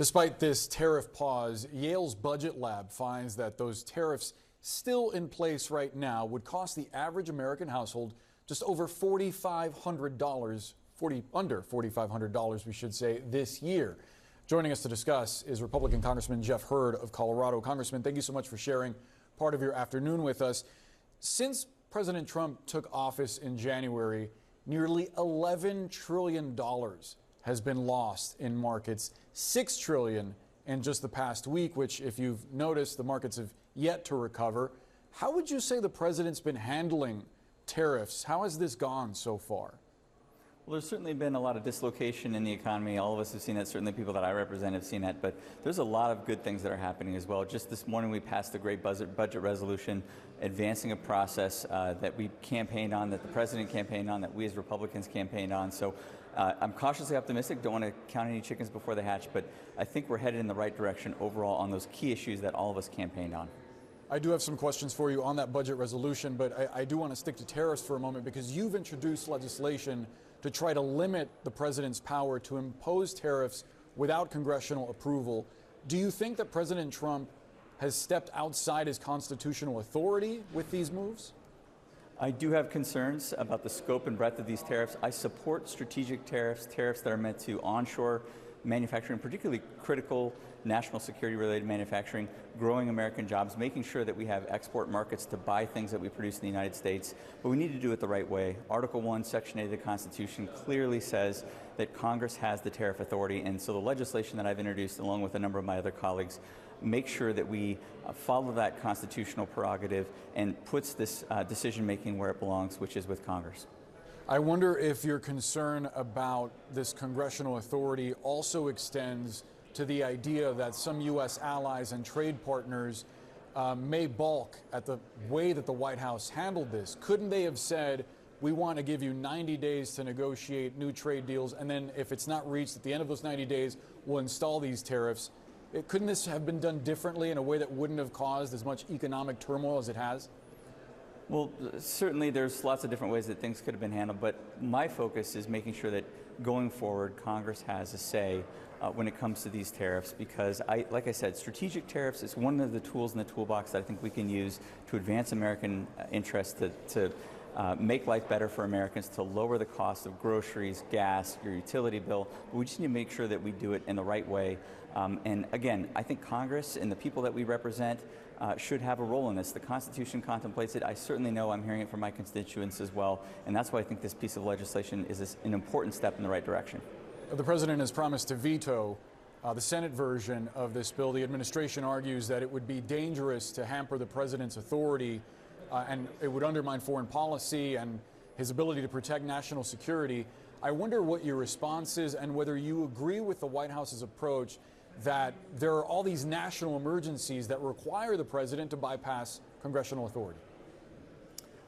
Despite this tariff pause, Yale's budget lab finds that those tariffs still in place right now would cost the average American household just over $4,500, under $4,500, we should say, this year. Joining us to discuss is Republican Congressman Jeff Hurd of Colorado. Congressman, thank you so much for sharing part of your afternoon with us. Since President Trump took office in January, nearly $11 trillion has been lost in markets, $6 trillion in just the past week, which, if you've noticed, the markets have yet to recover. How would you say the president's been handling tariffs? How has this gone so far? Well, there's certainly been a lot of dislocation in the economy. All of us have seen that. Certainly people that I represent have seen that. But there's a lot of good things that are happening as well. Just this morning we passed a great budget resolution advancing a process that we campaigned on, that the president campaigned on, that we as Republicans campaigned on. So I'm cautiously optimistic. Don't want to count any chickens before they hatch. But I think we're headed in the right direction overall on those key issues that all of us campaigned on. I do have some questions for you on that budget resolution, but I do want to stick to tariffs for a moment because you've introduced legislation to try to limit the president's power to impose tariffs without congressional approval. Do you think that President Trump has stepped outside his constitutional authority with these moves? I do have concerns about the scope and breadth of these tariffs. I support strategic tariffs, tariffs that are meant to onshore manufacturing, particularly critical national security related manufacturing, growing American jobs, making sure that we have export markets to buy things that we produce in the United States. But we need to do it the right way. Article 1, Section 8 of the Constitution clearly says that Congress has the tariff authority, and so the legislation that I've introduced, along with a number of my other colleagues, make sure that we follow that constitutional prerogative and puts this decision-making where it belongs, which is with Congress. I wonder if your concern about this congressional authority also extends to the idea that some U.S. allies and trade partners may balk at the way that the White House handled this. Couldn't they have said, we want to give you 90 days to negotiate new trade deals, and then if it's not reached at the end of those 90 days, we'll install these tariffs? Couldn't this have been done differently in a way that wouldn't have caused as much economic turmoil as it has? Well, certainly there's lots of different ways that things could have been handled, but my focus is making sure that going forward, Congress has a say when it comes to these tariffs, because like I said, strategic tariffs is one of the tools in the toolbox that I think we can use to advance American interests, to make life better for Americans, to lower the cost of groceries, gas, your utility bill. But we just need to make sure that we do it in the right way. And again, I think Congress and the people that we represent should have a role in this. The Constitution contemplates it. I certainly know I'm hearing it from my constituents as well, and that's why I think this piece of legislation is an important step in the right direction. The president has promised to veto the Senate version of this bill. The administration argues that it would be dangerous to hamper the president's authority and it would undermine foreign policy and his ability to protect national security. I wonder what your response is and whether you agree with the White House's approach that there are all these national emergencies that require the president to bypass congressional authority.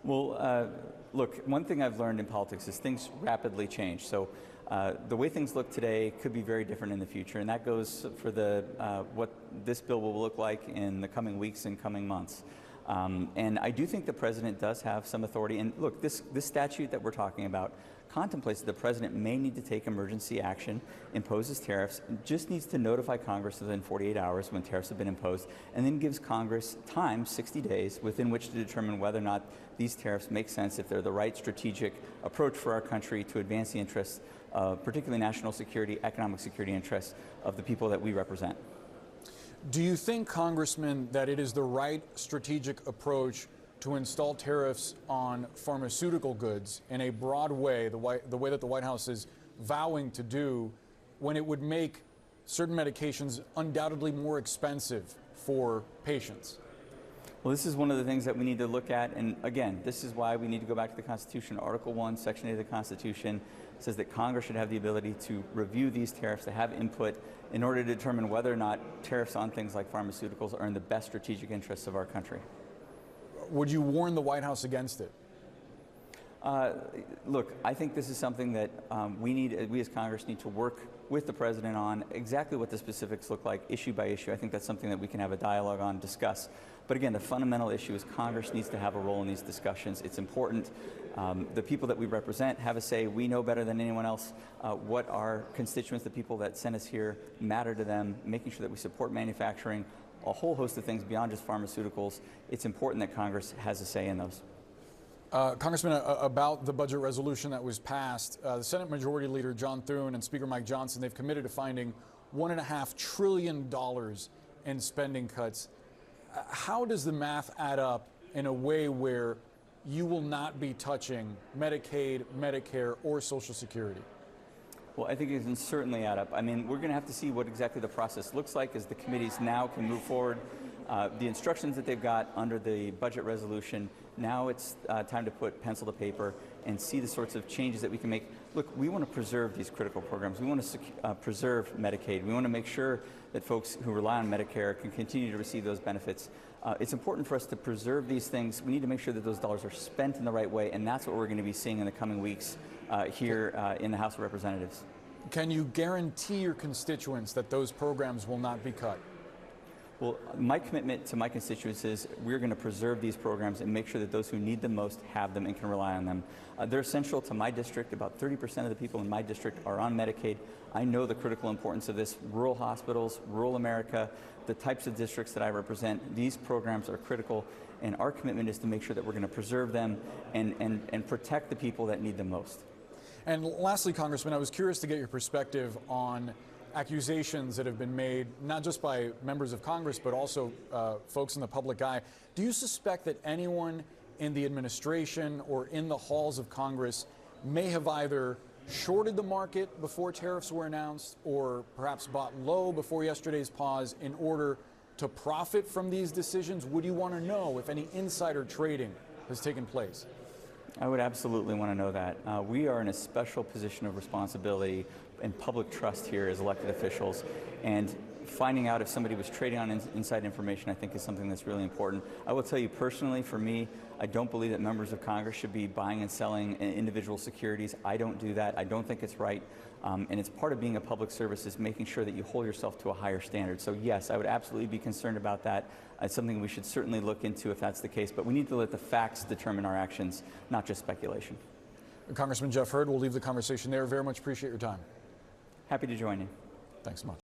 Well, look, one thing I've learned in politics is things rapidly change. So the way things look today could be very different in the future, and that goes for what this bill will look like in the coming weeks and coming months. And I do think the president does have some authority. And look, this statute that we're talking about contemplates that the president may need to take emergency action, imposes tariffs, and just needs to notify Congress within 48 hours when tariffs have been imposed, and then gives Congress time, 60 days, within which to determine whether or not these tariffs make sense, if they're the right strategic approach for our country to advance the interests, particularly national security, economic security interests of the people that we represent. Do you think, Congressman, that it is the right strategic approach to install tariffs on pharmaceutical goods in a broad way, the way that the White House is vowing to do, when it would make certain medications undoubtedly more expensive for patients? Well, this is one of the things that we need to look at, and again, this is why we need to go back to the Constitution. Article 1, Section 8 of the Constitution says that Congress should have the ability to review these tariffs, to have input in order to determine whether or not tariffs on things like pharmaceuticals are in the best strategic interests of our country. Would you warn the White House against it? Look, I think this is something that we as Congress need to work with the President on exactly what the specifics look like, issue by issue. I think that's something that we can have a dialogue on, discuss. But again, the fundamental issue is Congress needs to have a role in these discussions. It's important. The people that we represent have a say. We know better than anyone else what our constituents, the people that sent us here, matter to them, making sure that we support manufacturing, a whole host of things beyond just pharmaceuticals. It's important that Congress has a say in those. Congressman, about the budget resolution that was passed, the Senate Majority Leader John Thune and Speaker Mike Johnson, they've committed to finding $1.5 trillion in spending cuts. How does the math add up in a way where you will not be touching Medicaid, Medicare, or Social Security? Well, I think it can certainly add up. I mean, we're going to have to see what exactly the process looks like as the committees now can move forward. The instructions that they've got under the budget resolution, now it's time to put pencil to paper and see the sorts of changes that we can make. Look, we want to preserve these critical programs. We want to preserve Medicaid. We want to make sure that folks who rely on Medicare can continue to receive those benefits. It's important for us to preserve these things. We need to make sure that those dollars are spent in the right way, and that's what we're going to be seeing in the coming weeks here in the House of Representatives. Can you guarantee your constituents that those programs will not be cut? Well, my commitment to my constituents is we're going to preserve these programs and make sure that those who need them most have them and can rely on them. They're essential to my district. About 30% of the people in my district are on Medicaid. I know the critical importance of this. Rural hospitals, rural America, the types of districts that I represent, these programs are critical, and our commitment is to make sure that we're going to preserve them and protect the people that need them most. And lastly, Congressman, I was curious to get your perspective on accusations that have been made, not just by members of Congress, but also folks in the public eye. Do you suspect that anyone in the administration or in the halls of Congress may have either shorted the market before tariffs were announced or perhaps bought low before yesterday's pause in order to profit from these decisions? Would you want to know if any insider trading has taken place? I would absolutely want to know that. We are in a special position of responsibility and public trust here as elected officials, and finding out if somebody was trading on inside information, I think, is something that's really important. I will tell you personally, for me, I don't believe that members of Congress should be buying and selling individual securities. I don't do that. I don't think it's right. And it's part of being a public service is making sure that you hold yourself to a higher standard. So yes, I would absolutely be concerned about that. It's something we should certainly look into if that's the case, but we need to let the facts determine our actions, not just speculation. Congressman Jeff Hurd, we'll leave the conversation there. Very much appreciate your time. Happy to join you. Thanks so much.